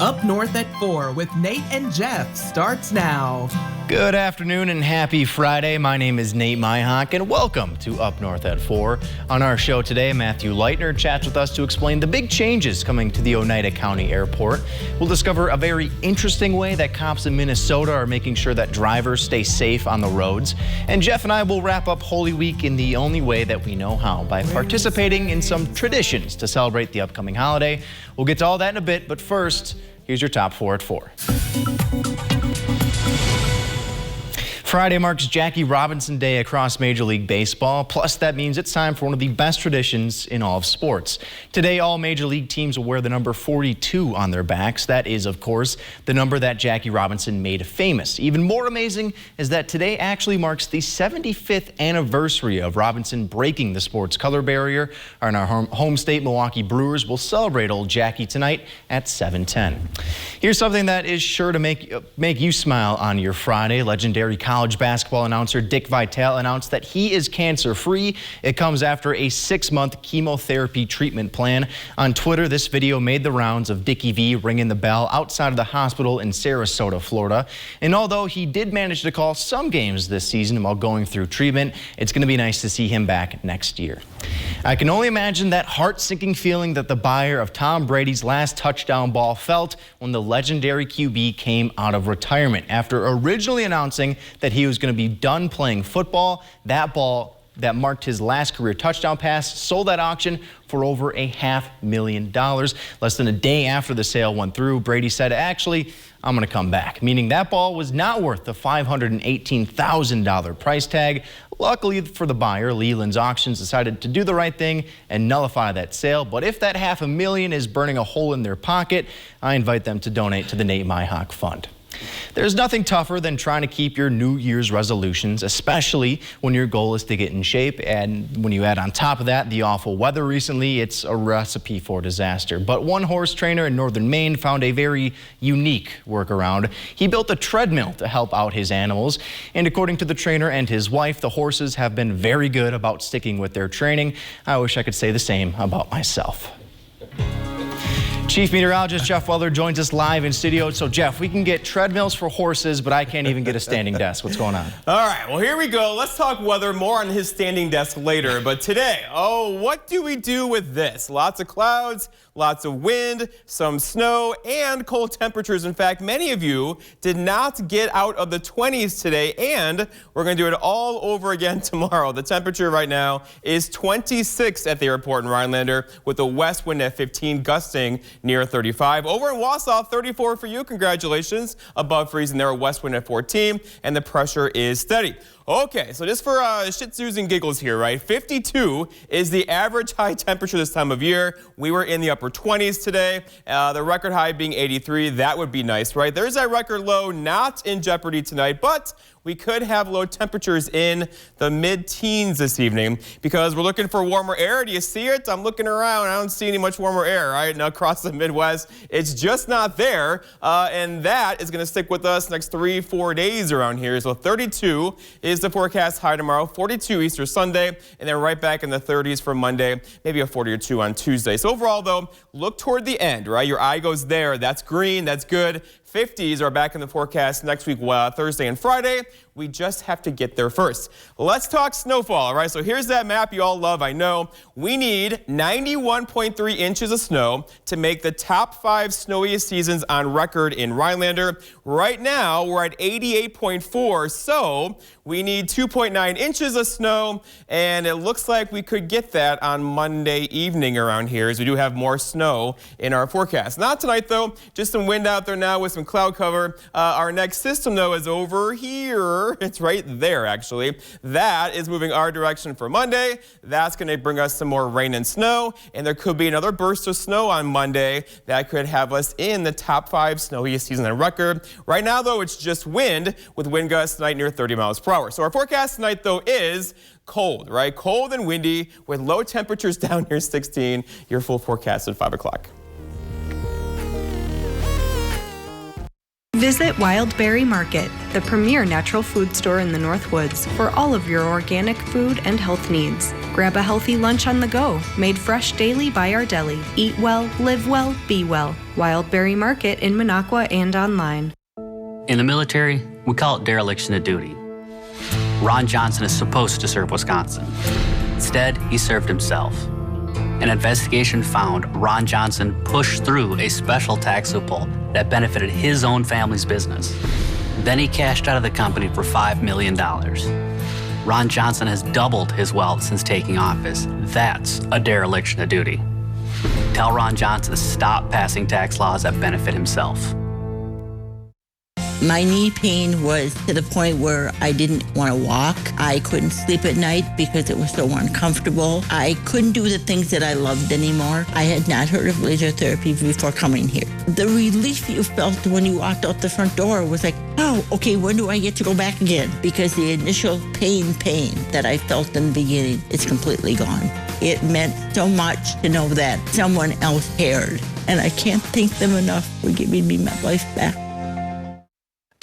Up North at 4 with Nate and Jeff starts now. Good afternoon and happy Friday. My name is Nate Myhock and welcome to Up North at 4. On our show today, Matthew Lightner chats with us to explain the big changes coming to the Oneida County Airport. We'll discover a very interesting way that cops in Minnesota are making sure that drivers stay safe on the roads. And Jeff and I will wrap up Holy Week in the only way that we know how, by participating in some traditions to celebrate the upcoming holiday. We'll get to all that in a bit, but first, here's your top 4 at 4. Friday marks Jackie Robinson Day across Major League Baseball. Plus, that means it's time for one of the best traditions in all of sports. Today, all Major League teams will wear the number 42 on their backs. That is, of course, the number that Jackie Robinson made famous. Even more amazing is that today actually marks the 75th anniversary of Robinson breaking the sports color barrier. And our home state Milwaukee Brewers will celebrate old Jackie tonight at 7:10. Here's something that is sure to make you smile on your Friday. Legendary college basketball announcer Dick Vitale announced that he is cancer-free. It comes after a 6-month chemotherapy treatment plan. On Twitter, this video made the rounds of Dickie V ringing the bell outside of the hospital in Sarasota, Florida. And although he did manage to call some games this season while going through treatment, it's going to be nice to see him back next year. I can only imagine that heart-sinking feeling that the buyer of Tom Brady's last touchdown ball felt when the legendary QB came out of retirement. After originally announcing that he was going to be done playing football, that ball that marked his last career touchdown pass sold at auction for over $500,000. Less than a day after the sale went through, Brady said, "Actually, I'm going to come back," meaning that ball was not worth the $518,000 price tag. Luckily for the buyer, Leland's Auctions decided to do the right thing and nullify that sale. But if that $500,000 is burning a hole in their pocket, I invite them to donate to the Nate Myhock Fund. There's nothing tougher than trying to keep your New Year's resolutions, especially when your goal is to get in shape. And when you add on top of that the awful weather recently, it's a recipe for disaster. But one horse trainer in northern Maine found a very unique workaround. He built a treadmill to help out his animals. And according to the trainer and his wife, the horses have been very good about sticking with their training. I wish I could say the same about myself. Chief Meteorologist Jeff Weller joins us live in studio. So, Jeff, we can get treadmills for horses, but I can't even get a standing desk. What's going on? All right, well, here we go. Let's talk weather. More on his standing desk later. But today, what do we do with this? Lots of clouds, lots of wind, some snow, and cold temperatures. In fact, many of you did not get out of the 20s today, and we're going to do it all over again tomorrow. The temperature right now is 26 at the airport in Rhinelander, with the west wind at 15, gusting near 35. Over in Wausau, 34 for you. Congratulations. Above freezing there, a west wind at 14, and the pressure is steady. Okay, so just for shits, zoos, and giggles here, right? 52 is the average high temperature this time of year. We were in the upper 20s today. The record high being 83. That would be nice, right? There's that record low not in jeopardy tonight, but we could have low temperatures in the mid-teens this evening because we're looking for warmer air. Do you see it? I'm looking around. I don't see any much warmer air, right? Now across the Midwest, it's just not there. And that is going to stick with us next 3-4 days around here. So 32 is the forecast high tomorrow, 42 Easter Sunday, and then right back in the 30s for Monday, maybe a 40 or 2 on Tuesday. So overall, though, look toward the end, right? Your eye goes there. That's green. That's good. 50s are back in the forecast next week, Thursday and Friday. We just have to get there first. Let's talk snowfall, all right? So here's that map you all love, I know. We need 91.3 inches of snow to make the top 5 snowiest seasons on record in Rhinelander. Right now, we're at 88.4, so we need 2.9 inches of snow, and it looks like we could get that on Monday evening around here, as we do have more snow in our forecast. Not tonight, though. Just some wind out there now with some cloud cover. Our next system, though, is over here. It's right there, actually. That is moving our direction for Monday. That's going to bring us some more rain and snow, and there could be another burst of snow on Monday that could have us in the top 5 snowiest season on record. Right now, though, it's just wind with wind gusts tonight near 30 miles per hour. So our forecast tonight, though, is cold, right? Cold and windy with low temperatures down near 16. Your full forecast at 5 o'clock. Visit Wildberry Market, the premier natural food store in the Northwoods, for all of your organic food and health needs. Grab a healthy lunch on the go, made fresh daily by our deli. Eat well, live well, be well. Wildberry Market in Minocqua and online. In the military, we call it dereliction of duty. Ron Johnson is supposed to serve Wisconsin. Instead, he served himself. An investigation found Ron Johnson pushed through a special tax loophole that benefited his own family's business. Then he cashed out of the company for $5 million. Ron Johnson has doubled his wealth since taking office. That's a dereliction of duty. Tell Ron Johnson to stop passing tax laws that benefit himself. My knee pain was to the point where I didn't want to walk. I couldn't sleep at night because it was so uncomfortable. I couldn't do the things that I loved anymore. I had not heard of laser therapy before coming here. The relief you felt when you walked out the front door was like, oh, okay, when do I get to go back again? Because the initial pain that I felt in the beginning is completely gone. It meant so much to know that someone else cared. And I can't thank them enough for giving me my life back.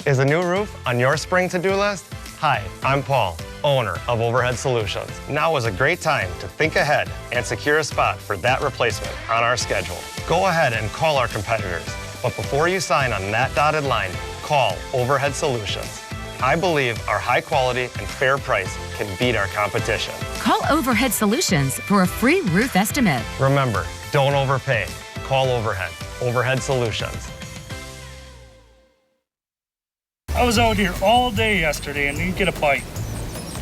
Is a new roof on your spring to-do list? Hi, I'm Paul, owner of Overhead Solutions. Now is a great time to think ahead and secure a spot for that replacement on our schedule. Go ahead and call our competitors, but before you sign on that dotted line, call Overhead Solutions. I believe our high quality and fair price can beat our competition. Call Overhead Solutions for a free roof estimate. Remember, don't overpay. Call Overhead. Overhead Solutions. I was out here all day yesterday and didn't get a bite.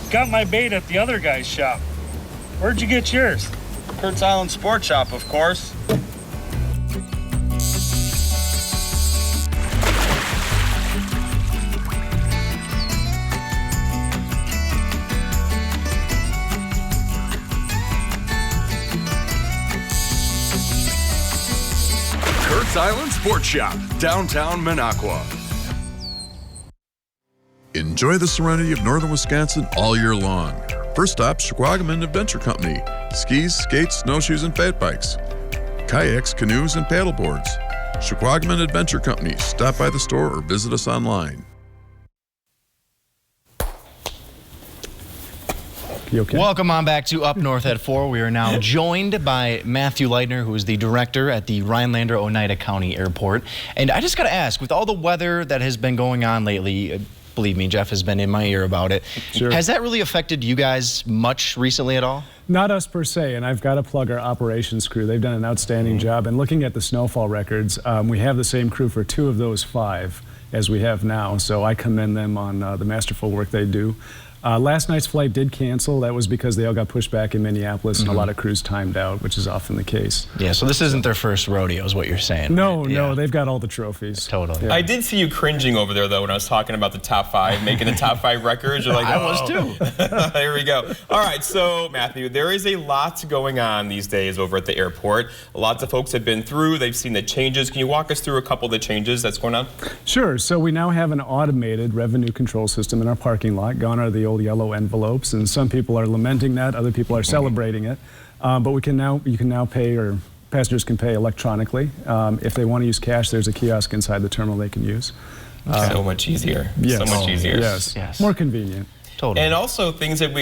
Got my bait at the other guy's shop. Where'd you get yours? Kurt's Island Sport Shop, of course. Kurt's Island Sport Shop, downtown Minocqua. Enjoy the serenity of northern Wisconsin all year long. First stop, Shquagaman Adventure Company. Skis, skates, snowshoes, and fat bikes. Kayaks, canoes, and paddleboards. Shquagaman Adventure Company. Stop by the store or visit us online. You okay? Welcome on back to Up North at 4. We are now joined by Matthew Lightner, who is the director at the Rhinelander-Oneida County Airport. And I just got to ask, with all the weather that has been going on lately, believe me, Jeff has been in my ear about it. Sure. Has that really affected you guys much recently at all? Not us per se, and I've got to plug our operations crew. They've done an outstanding job. And looking at the snowfall records, we have the same crew for 2 of those 5 as we have now, so I commend them on the masterful work they do. Last night's flight did cancel. That was because they all got pushed back in Minneapolis and a lot of crews timed out, which is often the case. Yeah, so this isn't their first rodeo is what you're saying. No, right? no, they've got all the trophies. Totally. Yeah. I did see you cringing over there, though, when I was talking about the top 5, making the top 5 records. You're like, I was too. There we go. All right, so, Matthew, there is a lot going on these days over at the airport. Lots of folks have been through. They've seen the changes. Can you walk us through a couple of the changes that's going on? Sure. So we now have an automated revenue control system in our parking lot. Gone are the old yellow envelopes. And some people are lamenting that, other people are celebrating it. But you can now pay, or passengers can pay electronically. If they want to use cash, there's a kiosk inside the terminal they can use. So much easier. Yes. So much easier. Yes. More convenient. Totally. And also things that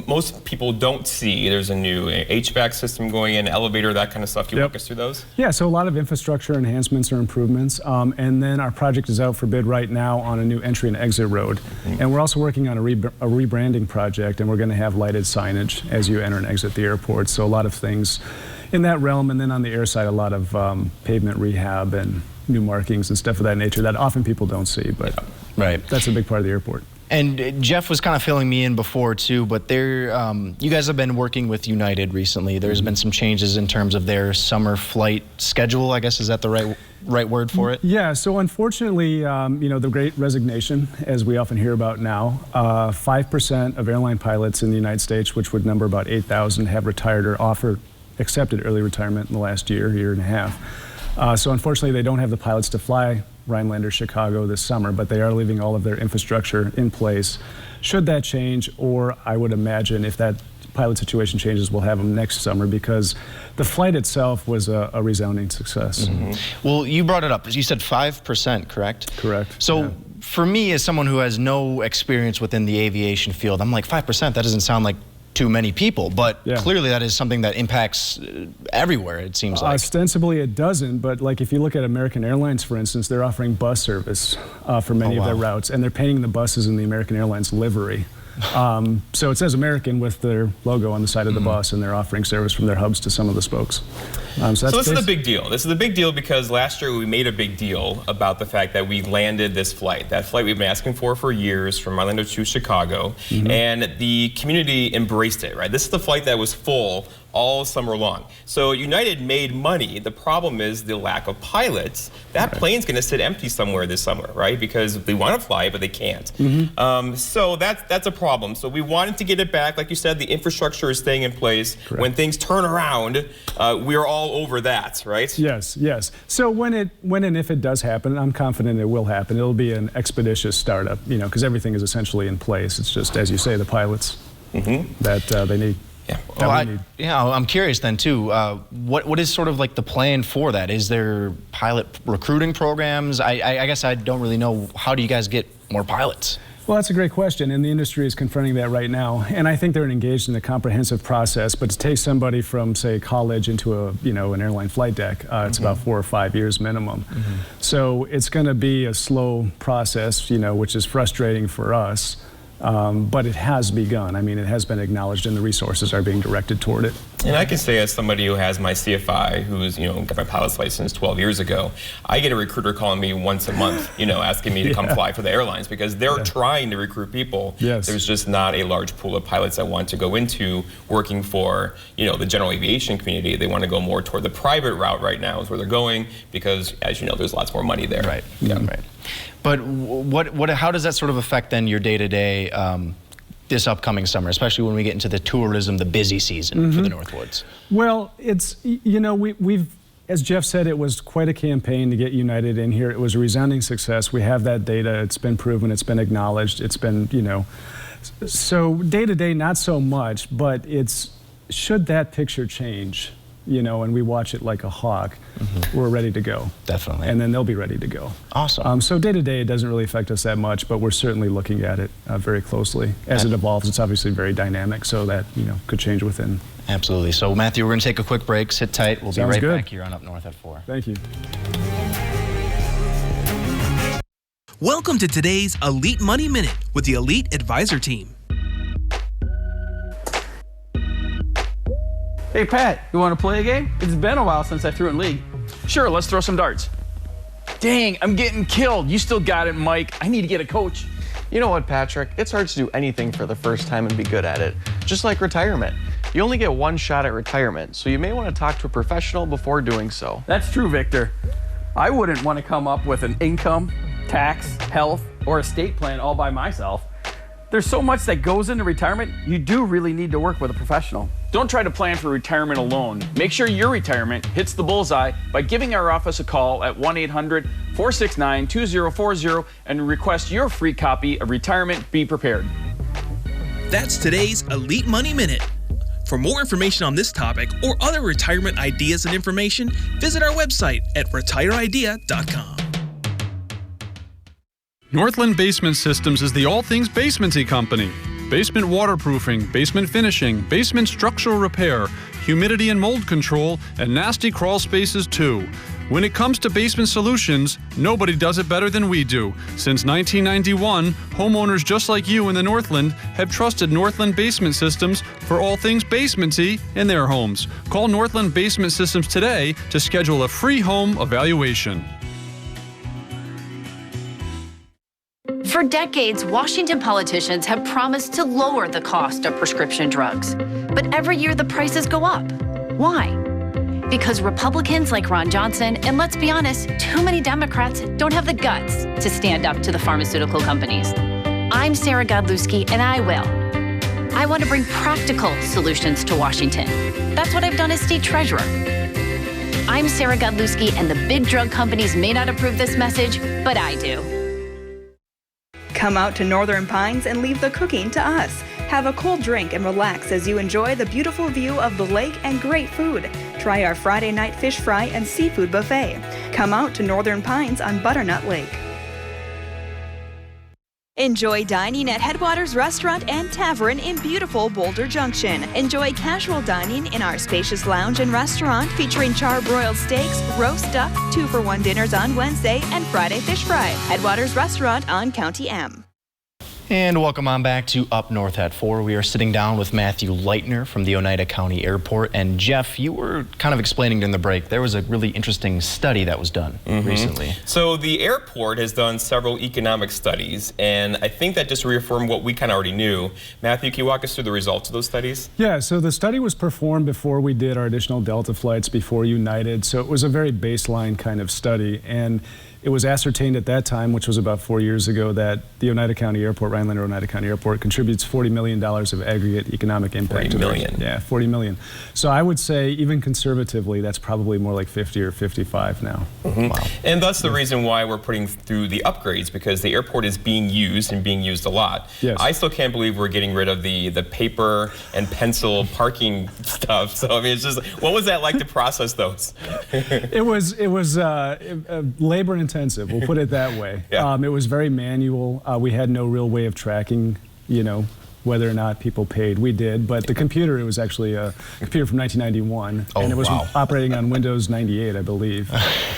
most people don't see. There's a new HVAC system going in, elevator, that kind of stuff. Can you walk us through those? Yeah, so a lot of infrastructure enhancements or improvements. And then our project is out for bid right now on a new entry and exit road. And we're also working on a rebranding project, and we're going to have lighted signage as you enter and exit the airport. So a lot of things in that realm. And then on the air side, a lot of pavement rehab and new markings and stuff of that nature that often people don't see. But that's a big part of the airport. And Jeff was kind of filling me in before too, but you guys have been working with United recently. There's been some changes in terms of their summer flight schedule, I guess. Is that the right word for it? Yeah, so unfortunately, the great resignation, as we often hear about now, 5% of airline pilots in the United States, which would number about 8,000, have retired or accepted early retirement in the last year and a half. So unfortunately, they don't have the pilots to fly Rhinelander, Chicago this summer, but they are leaving all of their infrastructure in place. Should that change, or I would imagine if that pilot situation changes, we'll have them next summer because the flight itself was a resounding success. Well, you brought it up. You said 5%, correct? Correct. So for me, as someone who has no experience within the aviation field, I'm like, 5%, that doesn't sound like too many people, but clearly that is something that impacts everywhere, it seems like. Ostensibly it doesn't, but like if you look at American Airlines, for instance, they're offering bus service for many of their routes, and they're painting the buses in the American Airlines livery. So it says American with their logo on the side of the bus, and they're offering service from their hubs to some of the spokes. So this is a big deal. This is a big deal because last year we made a big deal about the fact that we landed this flight. That flight we've been asking for years from Orlando to Chicago, and the community embraced it, right? This is the flight that was full all summer long. So United made money. The problem is the lack of pilots. That plane's going to sit empty somewhere this summer, right? Because they want to fly, but they can't. So that's a problem. So we wanted to get it back. Like you said, the infrastructure is staying in place. When things turn around, we're all over that, right? Yes, yes. So when and if it does happen, I'm confident it will happen. It'll be an expeditious startup, you know, because everything is essentially in place. It's just, as you say, the pilots that they need. Well, I'm curious then too. What is sort of like the plan for that? Is there pilot recruiting programs? I guess I don't really know. How do you guys get more pilots? Well, that's a great question, and the industry is confronting that right now. And I think they're engaged in a comprehensive process. But to take somebody from, say, college into an airline flight deck, it's about 4 or 5 years minimum. So it's going to be a slow process, which is frustrating for us. But it has begun. I mean, it has been acknowledged, and the resources are being directed toward it. And I can say, as somebody who has my CFI, who's got my pilot's license 12 years ago, I get a recruiter calling me once a month, asking me to come fly for the airlines because they're trying to recruit people. There's just not a large pool of pilots that want to go into working for, the general aviation community. They want to go more toward the private route right now is where they're going because, as you know, there's lots more money there. Right. Right. But how does that sort of affect then your day-to-day this upcoming summer, especially when we get into the tourism, the busy season for the Northwoods? Well, it's, we've, as Jeff said, it was quite a campaign to get United in here. It was a resounding success. We have that data. It's been proven. It's been acknowledged. It's been, so day-to-day, not so much, but should that picture change, and we watch it like a hawk, we're ready to go. Definitely. And then they'll be ready to go. Awesome. So day to day, it doesn't really affect us that much, but we're certainly looking at it very closely. As it evolves, it's obviously very dynamic, so that, could change within. Absolutely. So Matthew, we're going to take a quick break. Sit tight. We'll be right back here on Up North at 4. Thank you. Welcome to today's Elite Money Minute with the Elite Advisor Team. Hey Pat, you want to play a game? It's been a while since I threw in League. Sure, let's throw some darts. Dang, I'm getting killed. You still got it, Mike. I need to get a coach. You know what, Patrick? It's hard to do anything for the first time and be good at it. Just like retirement. You only get one shot at retirement, so you may want to talk to a professional before doing so. That's true, Victor. I wouldn't want to come up with an income, tax, health, or estate plan all by myself. There's so much that goes into retirement, you do really need to work with a professional. Don't try to plan for retirement alone. Make sure your retirement hits the bullseye by giving our office a call at 1-800-469-2040 and request your free copy of Retirement Be Prepared. That's today's Elite Money Minute. For more information on this topic or other retirement ideas and information, visit our website at retireidea.com. Northland Basement Systems is the all things basementy company. Basement waterproofing, basement finishing, basement structural repair, humidity and mold control, and nasty crawl spaces too. When it comes to basement solutions, nobody does it better than we do. Since 1991, homeowners just like you in the Northland have trusted Northland Basement Systems for all things basementy in their homes. Call Northland Basement Systems today to schedule a free home evaluation. For decades, Washington politicians have promised to lower the cost of prescription drugs. But every year the prices go up. Why? Because Republicans like Ron Johnson, and let's be honest, too many Democrats don't have the guts to stand up to the pharmaceutical companies. I'm Sarah Godlewski, and I will. I want to bring practical solutions to Washington. That's what I've done as state treasurer. I'm Sarah Godlewski, and the big drug companies may not approve this message, but I do. Come out to Northern Pines and leave the cooking to us. Have a cold drink and relax as you enjoy the beautiful view of the lake and great food. Try our Friday night fish fry and seafood buffet. Come out to Northern Pines on Butternut Lake. Enjoy dining at Headwaters Restaurant and Tavern in beautiful Boulder Junction. Enjoy casual dining in our spacious lounge and restaurant featuring charbroiled steaks, roast duck, 2-for-1 dinners on Wednesday, and Friday fish fry. Headwaters Restaurant on County M. And welcome on back to Up North at 4. We are sitting down with Matthew Lightner from the Oneida County Airport. And Jeff, you were kind of explaining during the break, there was a really interesting study that was done recently. So the airport has done several economic studies, and I think that just reaffirmed what we kind of already knew. Matthew, can you walk us through the results of those studies? Yeah, so the study was performed before we did our additional Delta flights, before United. So it was a very baseline kind of study. And it was ascertained at that time, which was about 4 years ago, that the Oneida County Airport, Rhinelander Oneida County Airport, contributes $40 million of aggregate economic impact. $40 million. Yeah, $40 million. So I would say, even conservatively, that's probably more like 50 or 55 now. Wow. And that's the reason why we're putting through the upgrades, because the airport is being used and being used a lot. Yes. I still can't believe we're getting rid of the paper and pencil parking stuff. So I mean, it's just, what was that like to process those? It was labor intensive. We'll put it that way. Yeah. It was very manual. We had no real way of tracking, whether or not people paid. We did, but the computer, it was actually a computer from 1991, and it was operating on Windows 98, I believe.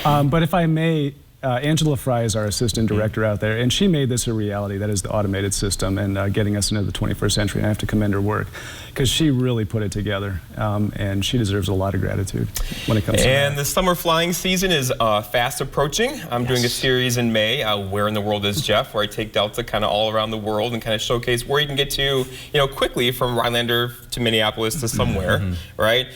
But if I may, Angela Fry is our assistant director out there, and she made this a reality. That is the automated system and getting us into the 21st century. And I have to commend her work, because she really put it together, and she deserves a lot of gratitude when it comes to that. And the summer flying season is fast approaching. I'm doing a series in May, Where in the World is Jeff?, where I take Delta kind of all around the world and kind of showcase where you can get to, quickly from Rhinelander to Minneapolis to somewhere, right?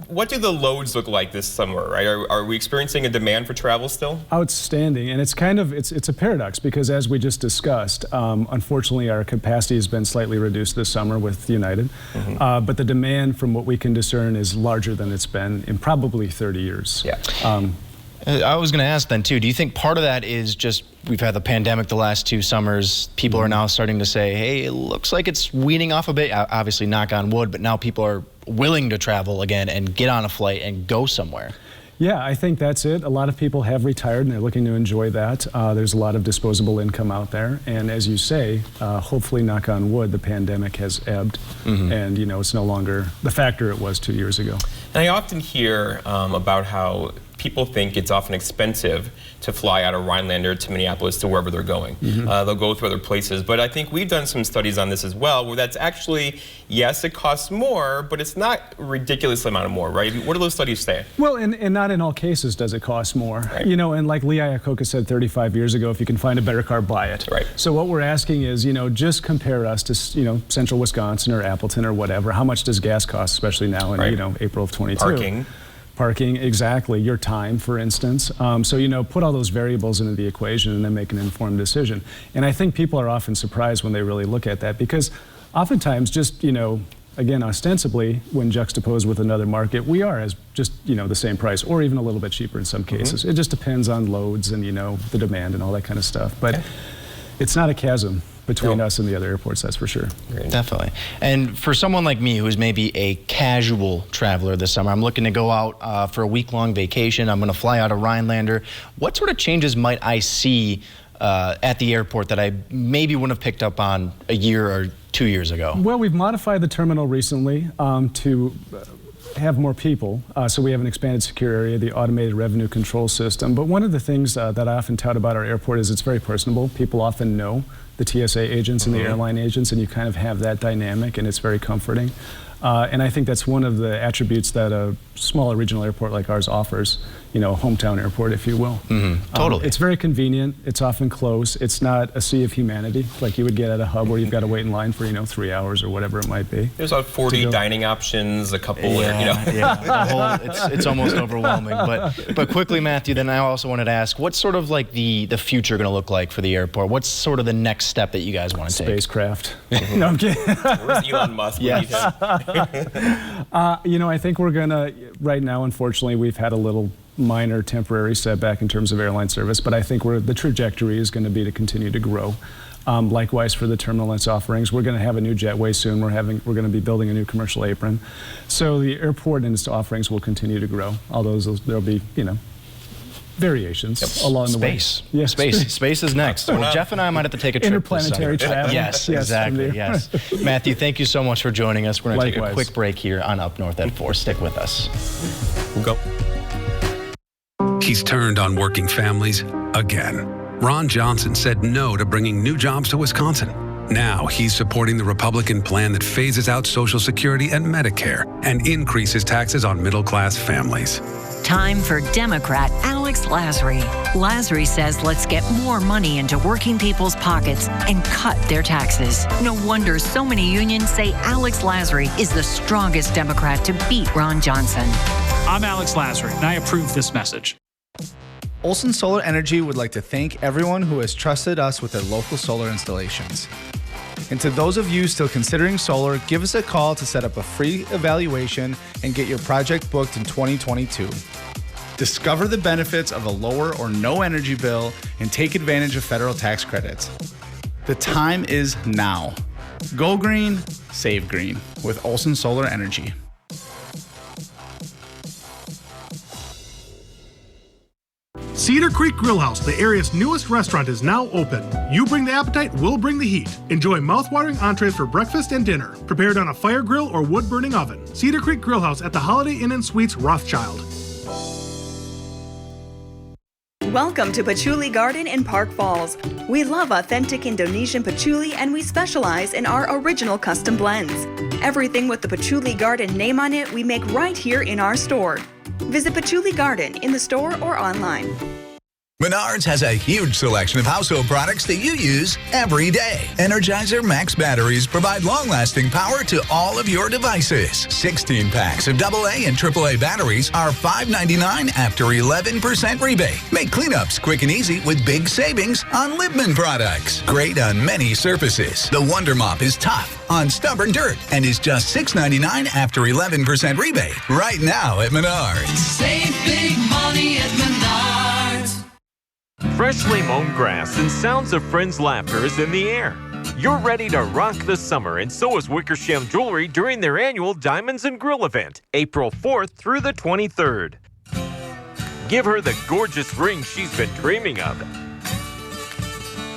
What do the loads look like this summer, right? Are we experiencing a demand for travel still? Outstanding, and it's a paradox, because as we just discussed, unfortunately our capacity has been slightly reduced this summer with United, but the demand, from what we can discern, is larger than it's been in probably 30 years. Yeah. I was going to ask then too, do you think part of that is just we've had the pandemic the last 2 summers, people are now starting to say, hey, it looks like it's weaning off a bit, obviously knock on wood, but now people are willing to travel again and get on a flight and go somewhere? Yeah, I think that's it. A lot of people have retired and they're looking to enjoy that. There's a lot of disposable income out there. And as you say, hopefully, knock on wood, the pandemic has ebbed. And, it's no longer the factor it was 2 years ago. And I often hear about how people think it's often expensive to fly out of Rhinelander to Minneapolis to wherever they're going. They'll go to other places. But I think we've done some studies on this as well, where that's actually, yes, it costs more, but it's not a ridiculous amount of more, right? What do those studies say? Well, and not in all cases does it cost more. Right. And like Lee Iacocca said 35 years ago, if you can find a better car, buy it. Right. So what we're asking is, just compare us to, central Wisconsin or Appleton or whatever. How much does gas cost, especially now in, April of 22? Parking, exactly. Your time, for instance. So, put all those variables into the equation and then make an informed decision. And I think people are often surprised when they really look at that, because oftentimes just, again, ostensibly, when juxtaposed with another market, we are as just, the same price, or even a little bit cheaper in some cases. It just depends on loads and, the demand and all that kind of stuff. But it's not a chasm between us and the other airports, that's for sure. Definitely. And for someone like me who's maybe a casual traveler this summer, I'm looking to go out for a week-long vacation, I'm going to fly out of Rhinelander, what sort of changes might I see at the airport that I maybe wouldn't have picked up on a year or 2 years ago? Well, we've modified the terminal recently to have more people, so we have an expanded secure area, the automated revenue control system. But one of the things that I often tout about our airport is it's very personable. People often know the TSA agents and the airline agents, and you kind of have that dynamic, and it's very comforting. And I think that's one of the attributes that a smaller regional airport like ours offers, a hometown airport, if you will. Totally. It's very convenient. It's often close. It's not a sea of humanity like you would get at a hub where you've got to wait in line for, 3 hours or whatever it might be. There's about 40 dining options, a couple, it's almost overwhelming. But quickly, Matthew, then I also wanted to ask, what's sort of like the future going to look like for the airport? What's sort of the next step that you guys want to take? Spacecraft. No, I'm kidding. Where's Elon Musk? Yes. I think we're going to, right now, unfortunately, we've had a little minor temporary setback in terms of airline service, but I think the trajectory is going to be to continue to grow. Likewise for the terminal length offerings. We're going to have a new jetway soon. We're going to be building a new commercial apron. So the airport and its offerings will continue to grow, although there'll be, variations along the way. Yes. Space is next. Well, Jeff and I might have to take a trip. Interplanetary travel. Yes, exactly. Yes. Matthew, thank you so much for joining us. We're going to take a quick break here on Up North at 4. Stick with us. We'll go. He's turned on working families again. Ron Johnson said no to bringing new jobs to Wisconsin. Now he's supporting the Republican plan that phases out Social Security and Medicare and increases taxes on middle-class families. Time for Democrat Alex Lasry. Lasry says let's get more money into working people's pockets and cut their taxes. No wonder so many unions say Alex Lasry is the strongest Democrat to beat Ron Johnson. I'm Alex Lasry, and I approve this message. Olson Solar Energy would like to thank everyone who has trusted us with their local solar installations. And to those of you still considering solar, give us a call to set up a free evaluation and get your project booked in 2022. Discover the benefits of a lower or no energy bill and take advantage of federal tax credits. The time is now. Go green, save green with Olson Solar Energy. Cedar Creek Grillhouse, the area's newest restaurant, is now open. You bring the appetite, we'll bring the heat. Enjoy mouth-watering entrees for breakfast and dinner, prepared on a fire grill or wood-burning oven. Cedar Creek Grillhouse at the Holiday Inn & Suites, Rothschild. Welcome to Patchouli Garden in Park Falls. We love authentic Indonesian patchouli and we specialize in our original custom blends. Everything with the Patchouli Garden name on it we make right here in our store. Visit Patchouli Garden in the store or online. Menards has a huge selection of household products that you use every day. Energizer Max Batteries provide long-lasting power to all of your devices. 16 packs of AA and AAA batteries are $5.99 after 11% rebate. Make cleanups quick and easy with big savings on Libman products. Great on many surfaces. The Wonder Mop is tough on stubborn dirt and is just $6.99 after 11% rebate. Right now at Menards. Save big money at Menards. Freshly mown grass and sounds of friends' laughter is in the air. You're ready to rock the summer, and so is Wickersham Jewelry during their annual Diamonds and Grill event, April 4th through the 23rd. Give her the gorgeous ring she's been dreaming of.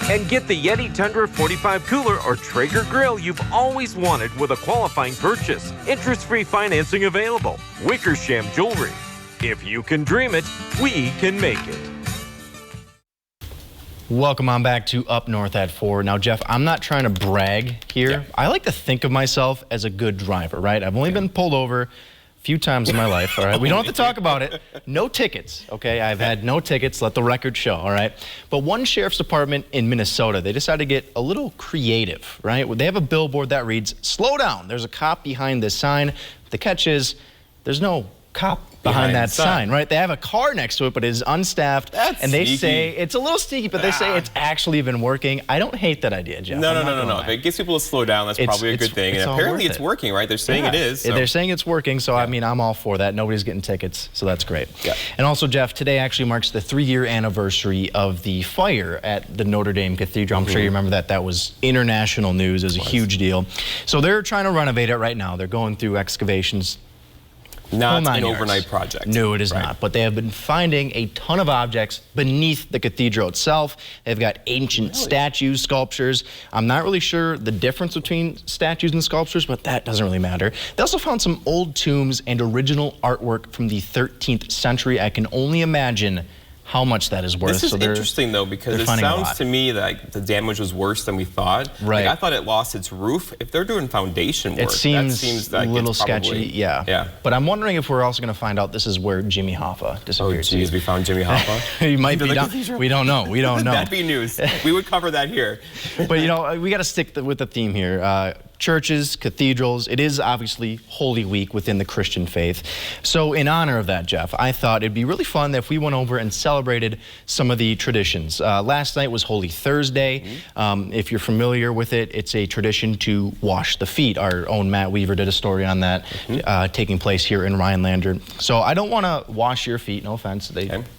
And get the Yeti Tundra 45 cooler or Traeger grill you've always wanted with a qualifying purchase. Interest-free financing available. Wickersham Jewelry. If you can dream it, we can make it. Welcome on back to Up North at 4. Now, Jeff, I'm not trying to brag here. Yeah. I like to think of myself as a good driver, right? I've only been pulled over a few times in my life, all right? We don't have to talk about it. No tickets, okay? I've had no tickets, let the record show, all right? But one sheriff's department in Minnesota, they decided to get a little creative, right? They have a billboard that reads, "Slow down, there's a cop behind this sign." The catch is, there's no cop behind that sign, right? They have a car next to it, but it is unstaffed. That's and they sneaky. say it's a little sneaky, but they say it's actually been working. I don't hate that idea, Jeff. No. If it gets people to slow down, that's probably a good thing. And apparently it's working, right? They're saying it is. So. They're saying it's working, so I mean, I'm all for that. Nobody's getting tickets, so that's great. Yeah. And also, Jeff, today actually marks the 3-year anniversary of the fire at the Notre Dame Cathedral. I'm sure you remember that. That was international news. It was a huge deal. So they're trying to renovate it right now. They're going through excavations. Not an overnight project. No, it is not. But they have been finding a ton of objects beneath the cathedral itself. They've got ancient statues, sculptures. I'm not really sure the difference between statues and sculptures, but that doesn't really matter. They also found some old tombs and original artwork from the 13th century. I can only imagine how much that is worth. This is interesting, though, because it sounds to me that the damage was worse than we thought. Right. Like, I thought it lost its roof. If they're doing foundation work, it seems that a little it's probably, sketchy. Yeah. But I'm wondering if we're also going to find out this is where Jimmy Hoffa disappeared. Oh, geez, we found Jimmy Hoffa? He might be down. We don't know. We don't know. That'd be news. We would cover that here. But, you know, we got to stick with the theme here. Churches, cathedrals, it is obviously Holy Week within the Christian faith. So in honor of that, Jeff, I thought it'd be really fun if we went over and celebrated some of the traditions. Last night was Holy Thursday. If you're familiar with it, it's a tradition to wash the feet. Our own Matt Weaver did a story on that taking place here in Rhinelander. So I don't want to wash your feet, no offense.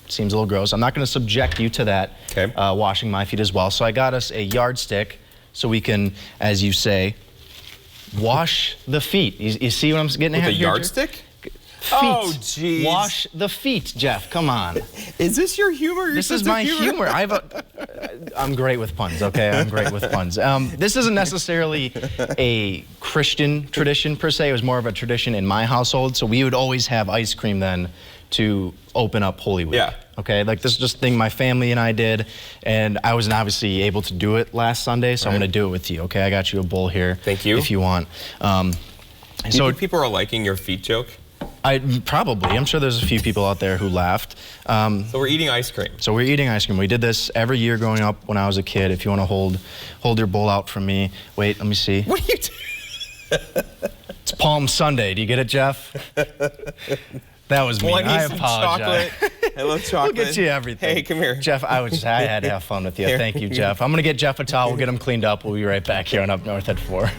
Seems a little gross. I'm not going to subject you to that, washing my feet as well. So I got us a yardstick so we can, as you say, wash the feet. You see what I'm getting at here? With a yardstick? Feet. Oh, geez. Wash the feet, Jeff. Come on. Is this your humor? This is my humor. I'm great with puns, okay? I'm great with puns. This isn't necessarily a Christian tradition, per se. It was more of a tradition in my household. So we would always have ice cream then to open up Holy Week. Yeah. Okay, like this is just a thing my family and I did, and I wasn't obviously able to do it last Sunday, so I'm going to do it with you, okay? I got you a bowl here. Thank you. If you want. Do you think people are liking your feet joke? Probably. I'm sure there's a few people out there who laughed. So we're eating ice cream. So we're eating ice cream. We did this every year growing up when I was a kid. If you want to hold your bowl out from me. Wait, let me see. What are you doing? It's Palm Sunday. Do you get it, Jeff? That was me. I apologize. Chocolate. I love chocolate. We'll get you everything. Hey, come here. Jeff, I had to have fun with you. Here. Thank you, Jeff. I'm going to get Jeff a towel. We'll get him cleaned up. We'll be right back here on Up North at 4.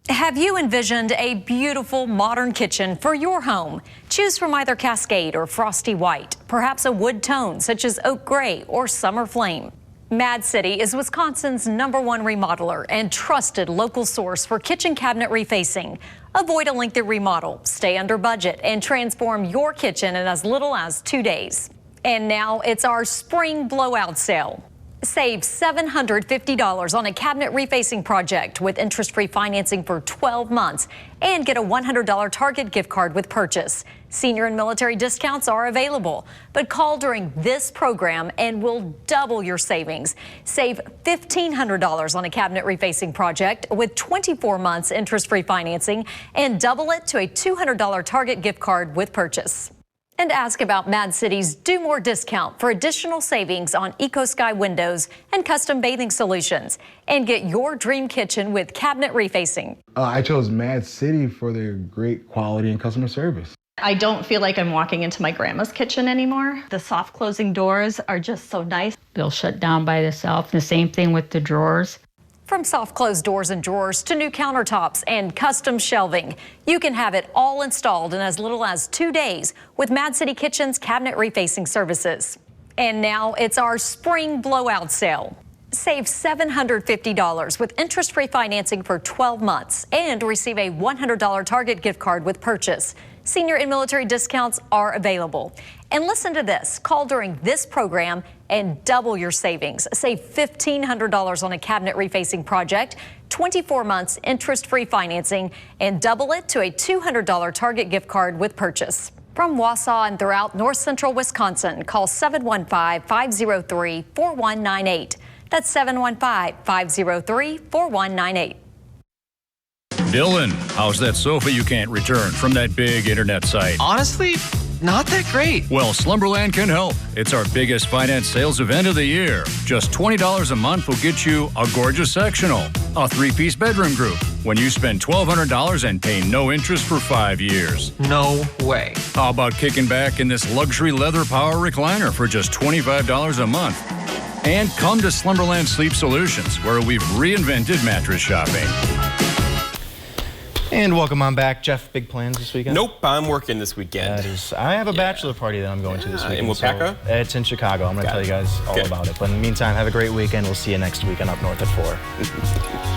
Have you envisioned a beautiful modern kitchen for your home? Choose from either Cascade or Frosty White, perhaps a wood tone such as Oak Gray or Summer Flame. Mad City is Wisconsin's #1 remodeler and trusted local source for kitchen cabinet refacing. Avoid a lengthy remodel, stay under budget, and transform your kitchen in as little as 2 days. And now it's our spring blowout sale. Save $750 on a cabinet refacing project with interest-free financing for 12 months and get a $100 Target gift card with purchase. Senior and military discounts are available, but call during this program and we'll double your savings. Save $1,500 on a cabinet refacing project with 24 months interest-free financing and double it to a $200 Target gift card with purchase. And ask about Mad City's Do More discount for additional savings on EcoSky windows and custom bathing solutions. And get your dream kitchen with cabinet refacing. I chose Mad City for their great quality and customer service. I don't feel like I'm walking into my grandma's kitchen anymore. The soft closing doors are just so nice. They'll shut down by themselves. The same thing with the drawers. From soft closed doors and drawers to new countertops and custom shelving, you can have it all installed in as little as 2 days with Mad City Kitchen's cabinet refacing services. And now it's our spring blowout sale. Save $750 with interest-free financing for 12 months and receive a $100 Target gift card with purchase. Senior and military discounts are available. And listen to this. Call during this program and double your savings. Save $1,500 on a cabinet refacing project, 24 months interest-free financing, and double it to a $200 Target gift card with purchase. From Wausau and throughout north central Wisconsin, call 715-503-4198. That's 715-503-4198. Dylan, how's that sofa you can't return from that big internet site? Honestly, not that great. Well, Slumberland can help. It's our biggest finance sales event of the year. Just $20 a month will get you a gorgeous sectional, a 3-piece bedroom group, when you spend $1,200 and pay no interest for 5 years. No way. How about kicking back in this luxury leather power recliner for just $25 a month? And come to Slumberland Sleep Solutions, where we've reinvented mattress shopping. And welcome on back. Jeff, big plans this weekend? Nope, I'm working this weekend. I have a bachelor party that I'm going to this weekend. In Wapaka? So it's in Chicago. I'm going to tell you guys all about it. But in the meantime, have a great weekend. We'll see you next week on Up North at 4.